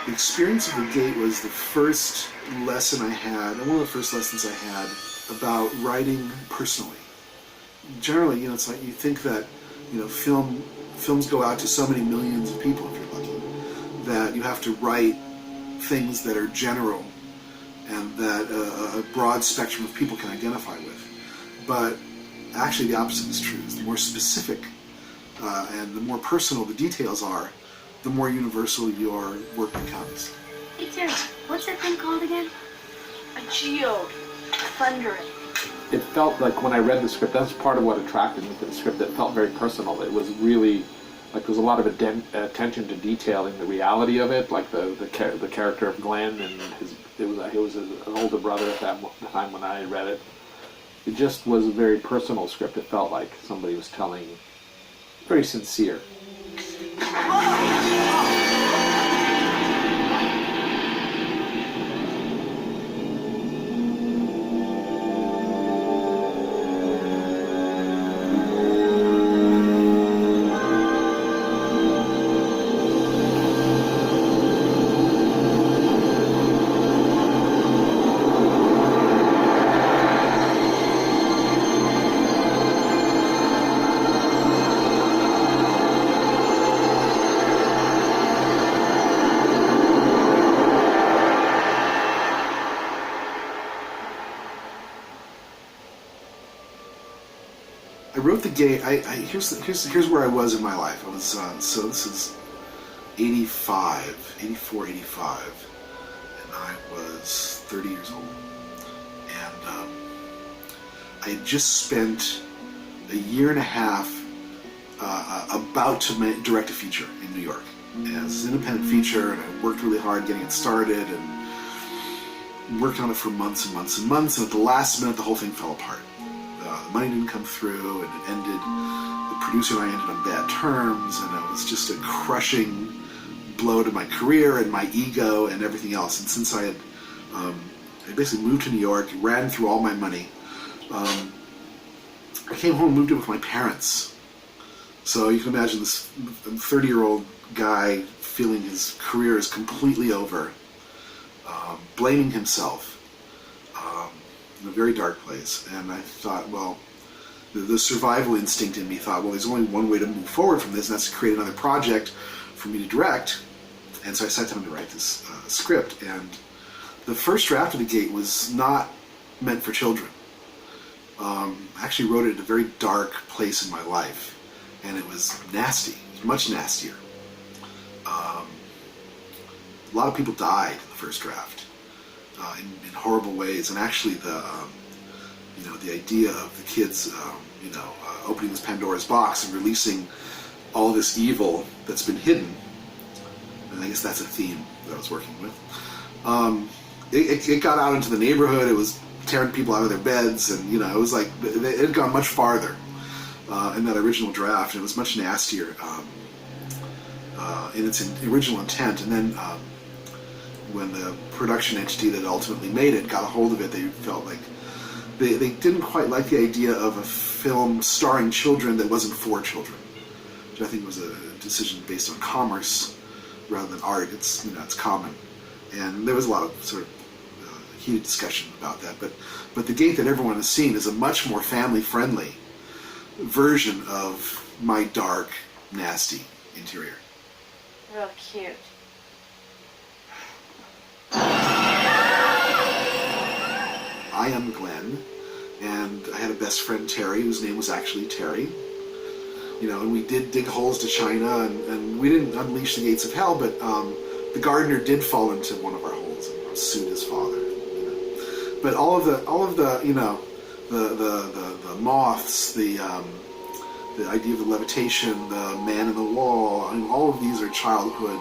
The experience of the gate was the first lesson I had, and one of the first lessons I had about writing personally. Generally, it's like you think that, films go out to so many millions of people if you're lucky, that you have to write things that are general and that a broad spectrum of people can identify with. But actually the opposite is true. The more specific and the more personal the details are, the more universal your work becomes. Hey Terry, what's that thing called again? A geode. Thundering. It felt like when I read the script, that's part of what attracted me to the script. It felt very personal. It was really, like, there was a lot of attention to detailing the reality of it, like the character of Glenn and he was an older brother at that time when I read it. It just was a very personal script. It felt like somebody was telling, very sincere. I wrote the gate. Here's where I was in my life. I was so this is 84, 85, and I was 30 years old, and I had just spent a year and a half about to direct a feature in New York as an independent feature, and I worked really hard getting it started and worked on it for months and months and months, and at the last minute the whole thing fell apart. The money didn't come through, and it ended. The producer and I ended on bad terms, and it was just a crushing blow to my career and my ego and everything else. And since I basically moved to New York, ran through all my money, I came home and moved in with my parents. So you can imagine this 30-year-old guy feeling his career is completely over, blaming himself. In a very dark place, and I thought, well, the survival instinct in me thought, well, there's only one way to move forward from this, and that's to create another project for me to direct. And so I sat down to write this script, and the first draft of The Gate was not meant for children. I actually wrote it at a very dark place in my life, and it was nasty. It was much nastier. A lot of people died in the first draft. In horrible ways, and actually the idea of the kids opening this Pandora's box and releasing all this evil that's been hidden, and I guess that's a theme that I was working with. It got out into the neighborhood. It was tearing people out of their beds, and it was like it had gone much farther in that original draft, and it was much nastier in its original intent. And then when the production entity that ultimately made it got a hold of it, they felt like they didn't quite like the idea of a film starring children that wasn't for children, which I think was a decision based on commerce rather than art. It's common, and there was a lot of sort of heated discussion about that. But The Gate that everyone has seen is a much more family-friendly version of my dark, nasty interior. Real cute. I am Glenn, and I had a best friend, Terry, whose name was actually Terry. And we did dig holes to China, and we didn't unleash the gates of hell, but the gardener did fall into one of our holes and sued his father. But all of the the moths, the idea of the levitation, the man in the wall, I mean, all of these are childhood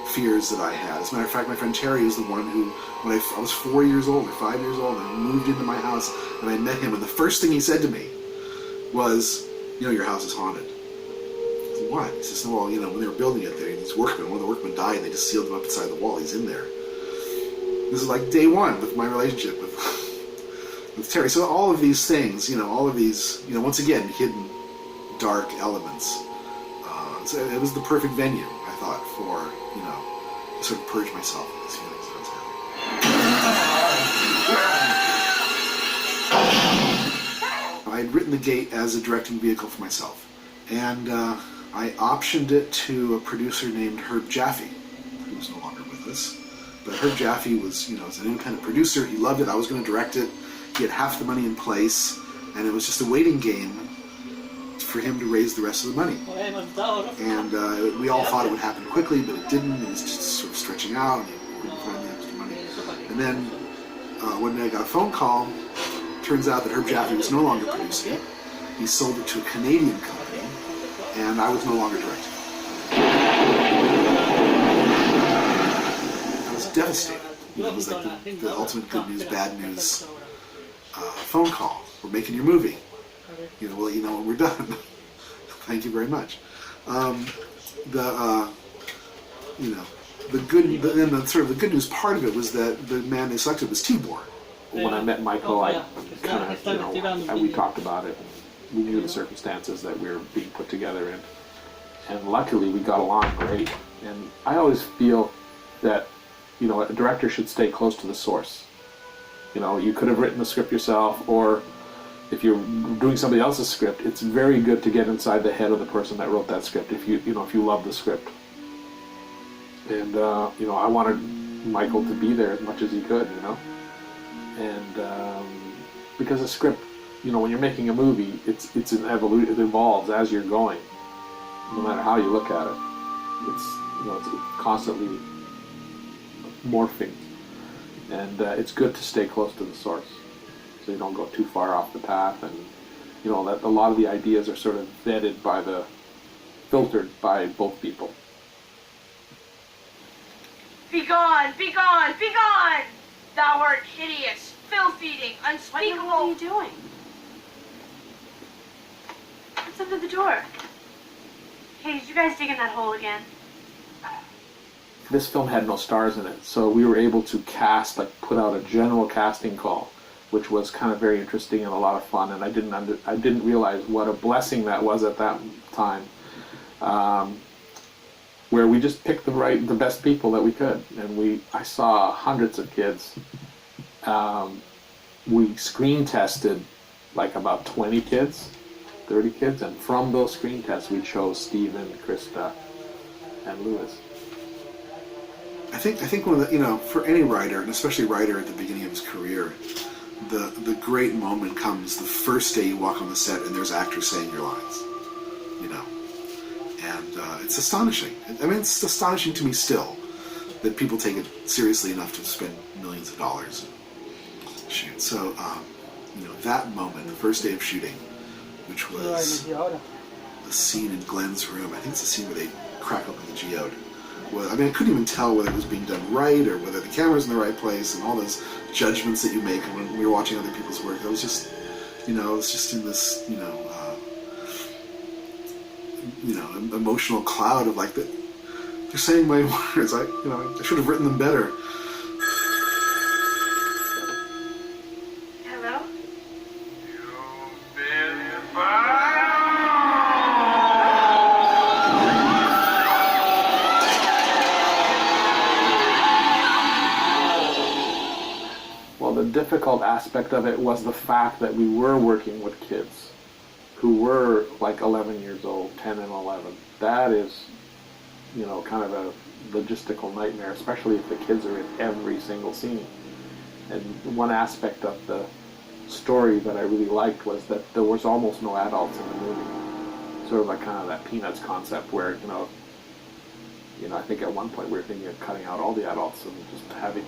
fears that I had. As a matter of fact, my friend Terry is the one who, when I was 4 years old or 5 years old, I moved into my house and I met him, and the first thing he said to me was, your house is haunted. I said, what? He says, well, when they were building it there, these workmen, one of the workmen died, and they just sealed him up inside the wall. He's in there. This is like day one with my relationship with Terry. So all of these things, all of these, once again, hidden dark elements. So it was the perfect venue, I thought, for, sort of purge myself of these feelings that I was having. I had written The Gate as a directing vehicle for myself, and I optioned it to a producer named Herb Jaffe, who's no longer with us. But Herb Jaffe was, was an independent producer. He loved it. I was going to direct it. He had half the money in place, and it was just a waiting game for him to raise the rest of the money. And we all thought it would happen quickly, but it didn't. It was just sort of stretching out, and he couldn't find the extra money. And then one day I got a phone call. Turns out that Herb Jaffe was no longer producing it. He sold it to a Canadian company, and I was no longer directing. I was devastated. It was like the ultimate good news, bad news phone call. We're making your movie. We're done. Thank you very much. The good news part of it was that the man they selected was Tibor. When I met Michael, I kind of, and we talked about it. We knew the circumstances that we were being put together in, and luckily we got along great. And I always feel that a director should stay close to the source. You could have written the script yourself, or if you're doing somebody else's script, it's very good to get inside the head of the person that wrote that script. If you love the script, and I wanted Michael to be there as much as he could, and because a script, when you're making a movie, it's an evolution. It evolves as you're going, no matter how you look at it. It's constantly morphing, and it's good to stay close to the source, so you don't go too far off the path, and that a lot of the ideas are sort of filtered by both people. Be gone! Be gone! Be gone! Thou art hideous, filth-eating, unspeakable. What are you doing? What's under the door? Hey, did you guys dig in that hole again? This film had no stars in it, so we were able to put out a general casting call, which was kind of very interesting and a lot of fun. And I didn't realize what a blessing that was at that time, where we just picked the best people that we could, and I saw hundreds of kids. We screen tested about 20 kids, 30 kids, and from those screen tests we chose Steven, Krista, and Louis. I think one of the, for any writer, and especially a writer at the beginning of his career, the great moment comes the first day you walk on the set and there's actors saying your lines, and it's astonishing. It's astonishing to me still that people take it seriously enough to spend millions of dollars and shoot. So, that moment, the first day of shooting, which was the scene in Glenn's room. I think it's the scene where they crack open the geode. Well, I couldn't even tell whether it was being done right or whether the camera's in the right place, and all those judgments that you make when we were watching other people's work. I was just, I was just in this, emotional cloud of they're saying my words. I should have written them better. Hello? You've been fired. Well, the difficult aspect of it was the fact that we were working with kids who were 11 years old, 10 and 11. That is, kind of a logistical nightmare, especially if the kids are in every single scene. And one aspect of the story that I really liked was that there was almost no adults in the movie. Sort of kind of that Peanuts concept where, I think at one point we were thinking of cutting out all the adults and just having,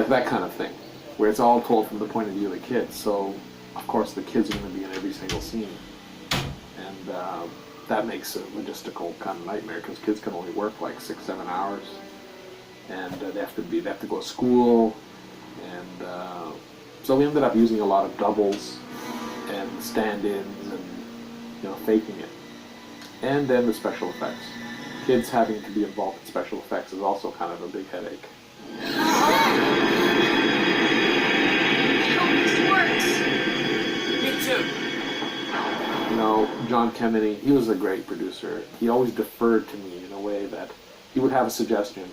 that kind of thing, where it's all told from the point of view of the kids. So, of course, the kids are going to be in every single scene. And that makes a logistical kind of nightmare, because kids can only work 6-7 hours. And they have to go to school. And so we ended up using a lot of doubles and stand-ins and, faking it. And then the special effects. Kids having to be involved in special effects is also kind of a big headache. I hope this works. Me too. John Kemeny, he was a great producer. He always deferred to me in a way that he would have a suggestion,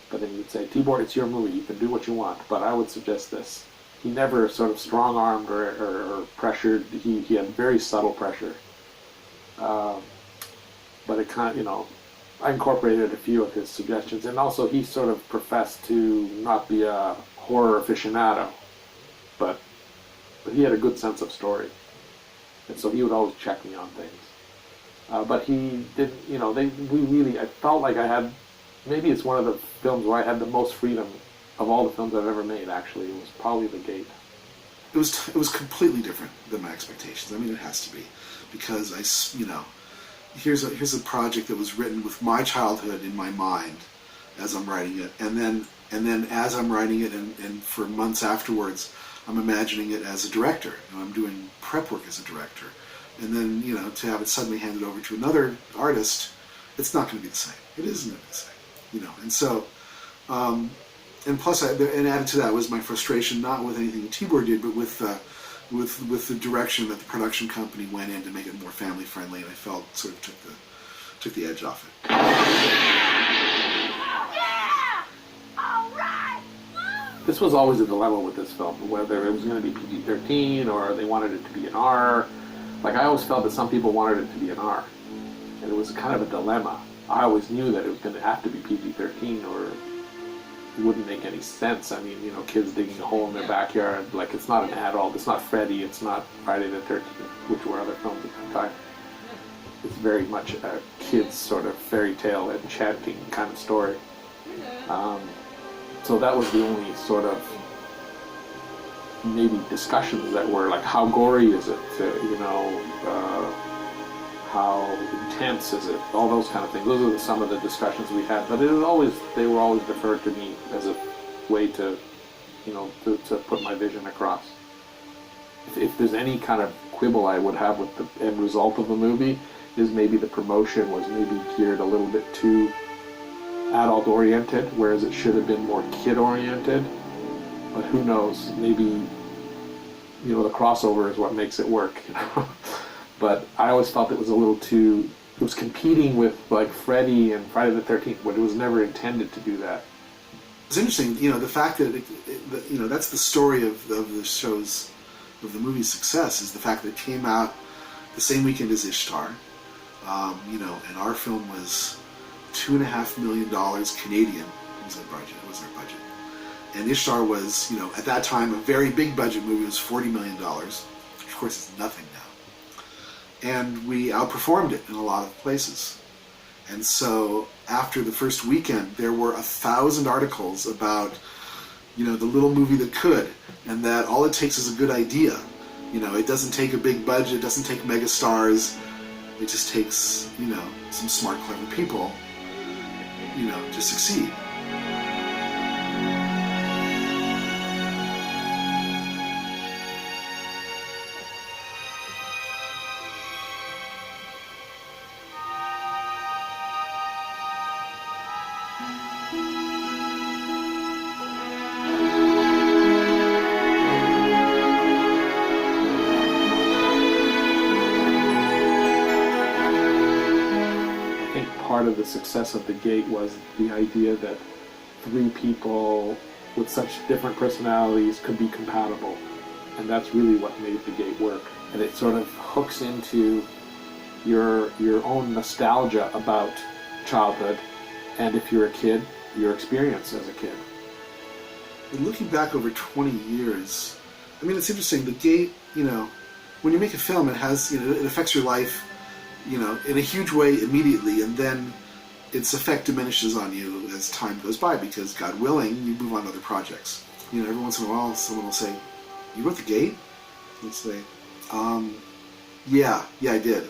but then he'd say, Tibor, it's your movie, you can do what you want, but I would suggest this. He never sort of strong-armed or pressured. He had very subtle pressure. But it kind of, I incorporated a few of his suggestions. And also he sort of professed to not be a horror aficionado, but he had a good sense of story. And so he would always check me on things. But he didn't, I felt like I had, maybe it's one of the films where I had the most freedom of all the films I've ever made, actually. It was probably The Gate. It was completely different than my expectations. I mean, it has to be, because here's a project that was written with my childhood in my mind as I'm writing it, and then as I'm writing it, and for months afterwards, I'm imagining it as a director. I'm doing prep work as a director, and then to have it suddenly handed over to another artist, it's not going to be the same. It isn't going to be the same, and so. And plus, and added to that was my frustration, not with anything that Tibor did, but with the direction that the production company went in to make it more family friendly, and I felt sort of took the edge off it. Yeah! All right! This was always a dilemma with this film, whether it was going to be PG-13 or they wanted it to be an R. Like, I always felt that some people wanted it to be an R, and it was kind of a dilemma. I always knew that it was going to have to be PG-13 or it wouldn't make any sense. I mean, kids digging a hole in their backyard, like, it's not an adult, it's not Freddy, it's not Friday the 13th, which were other films at the time. It's very much a kid's sort of fairy tale enchanting kind of story. So that was the only sort of maybe discussions that were like, how gory is it? How intense is it? All those kind of things. Those are some of the discussions we had. But they were always deferred to me as a way to, to put my vision across. If there's any kind of quibble I would have with the end result of the movie, is maybe the promotion was maybe geared a little bit too adult-oriented, whereas it should have been more kid-oriented. But who knows? Maybe, the crossover is what makes it work, But I always felt it was a little too, it was competing with like Freddy and Friday the 13th, but it was never intended to do that. It's interesting, the fact that, that's the story of the movie's success, is the fact that it came out the same weekend as Ishtar, and our film was $2.5 million Canadian, was our budget. And Ishtar was, at that time, a very big budget movie. It was $40 million, which of course is nothing now. And we outperformed it in a lot of places. And so after the first weekend, there were 1,000 articles about, the little movie that could, and that all it takes is a good idea. It doesn't take a big budget, it doesn't take mega stars. It just takes, some smart, clever people, to succeed. Part of the success of The Gate was the idea that three people with such different personalities could be compatible, and that's really what made The Gate work. And it sort of hooks into your own nostalgia about childhood, and if you're a kid, your experience as a kid. And looking back over 20 years, I mean, it's interesting. The Gate, when you make a film, it has, it affects your life, in a huge way immediately, and then its effect diminishes on you as time goes by, because, God willing, you move on to other projects. Every once in a while, someone will say, "You wrote The Gate?" I'll say, yeah, I did.